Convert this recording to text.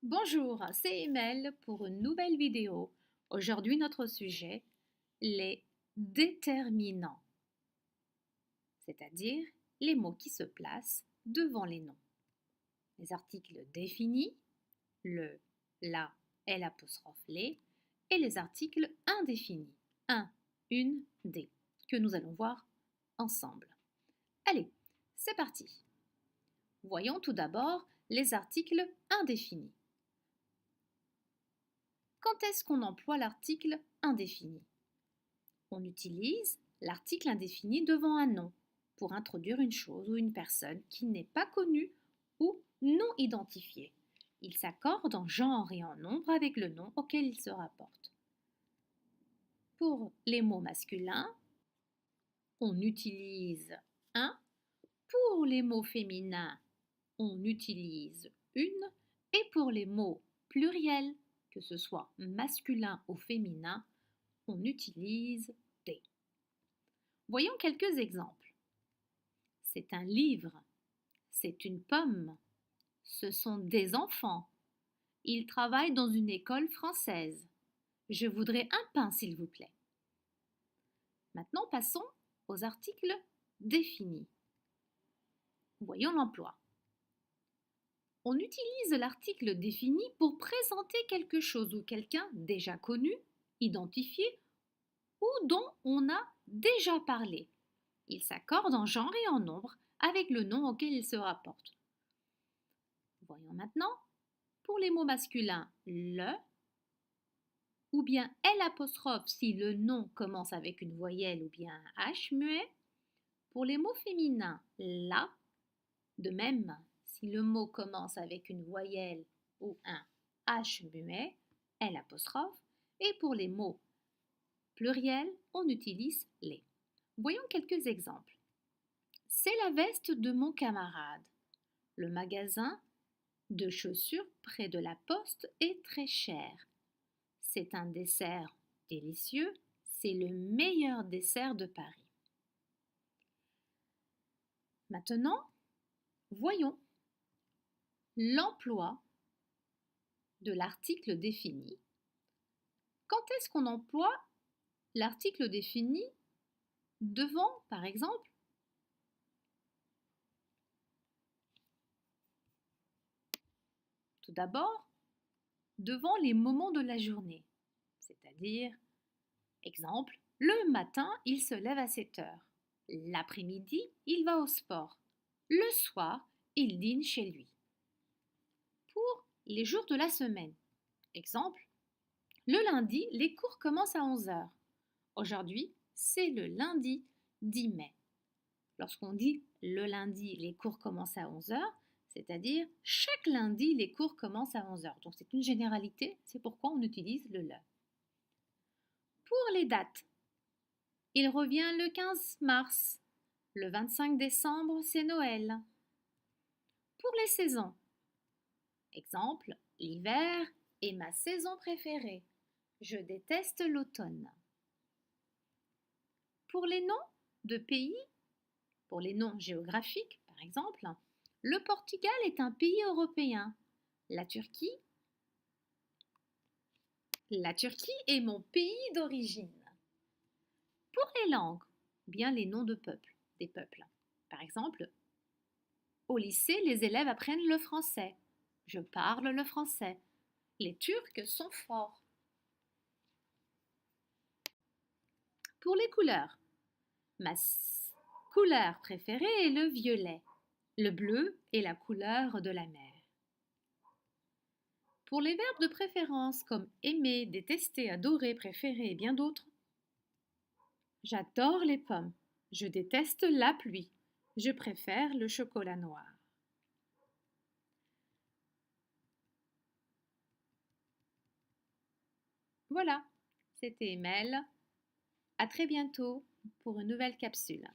Bonjour, c'est Emel pour une nouvelle vidéo. Aujourd'hui, notre sujet, les déterminants, c'est-à-dire les mots qui se placent devant les noms. Les articles définis, le, la, l'apostrophe les, et les articles indéfinis, un, une, des, que nous allons voir ensemble. Allez, c'est parti. Voyons tout d'abord les articles indéfinis. Quand est-ce qu'on emploie l'article indéfini? On utilise l'article indéfini devant un nom pour introduire une chose ou une personne qui n'est pas connue ou non identifiée. Il s'accorde en genre et en nombre avec le nom auquel il se rapporte. Pour les mots masculins, on utilise un. Pour les mots féminins, on utilise une. Et pour les mots pluriels, que ce soit masculin ou féminin, on utilise des. Voyons quelques exemples. C'est un livre, c'est une pomme, ce sont des enfants. Ils travaillent dans une école française. Je voudrais un pain, s'il vous plaît. Maintenant, passons aux articles définis. Voyons l'emploi. On utilise l'article défini pour présenter quelque chose ou quelqu'un déjà connu, identifié ou dont on a déjà parlé. Il s'accorde en genre et en nombre avec le nom auquel il se rapporte. Voyons maintenant, pour les mots masculins, le, ou bien l'apostrophe si le nom commence avec une voyelle ou bien un H muet. Pour les mots féminins, la, de même si le mot commence avec une voyelle ou un H muet, l'apostrophe. Et pour les mots pluriels, on utilise les. Voyons quelques exemples. C'est la veste de mon camarade. Le magasin de chaussures près de la poste est très cher. C'est un dessert délicieux, c'est le meilleur dessert de Paris. Maintenant, voyons l'emploi de l'article défini. Quand est-ce qu'on emploie l'article défini devant, par exemple, tout d'abord, devant les moments de la journée, c'est-à-dire, exemple, le matin, il se lève à 7 heures. L'après-midi, il va au sport. Le soir, il dîne chez lui. Pour les jours de la semaine, exemple, le lundi, les cours commencent à 11 heures. Aujourd'hui, c'est le lundi 10 mai. Lorsqu'on dit le lundi, les cours commencent à 11 heures, c'est-à-dire chaque lundi, les cours commencent à 11 heures. Donc c'est une généralité, c'est pourquoi on utilise le le. Pour les dates, il revient le 15 mars. Le 25 décembre, c'est Noël. Pour les saisons, exemple, l'hiver est ma saison préférée. Je déteste l'automne. Pour les noms de pays, pour les noms géographiques, par exemple, le Portugal est un pays européen. La Turquie est mon pays d'origine. Pour les langues, bien les noms de peuples, des peuples. Par exemple, au lycée, les élèves apprennent le français. Je parle le français. Les Turcs sont forts. Pour les couleurs, ma couleur préférée est le violet. Le bleu est la couleur de la mer. Pour les verbes de préférence comme aimer, détester, adorer, préférer et bien d'autres, j'adore les pommes. Je déteste la pluie. Je préfère le chocolat noir. Voilà, c'était Emel. À très bientôt pour une nouvelle capsule.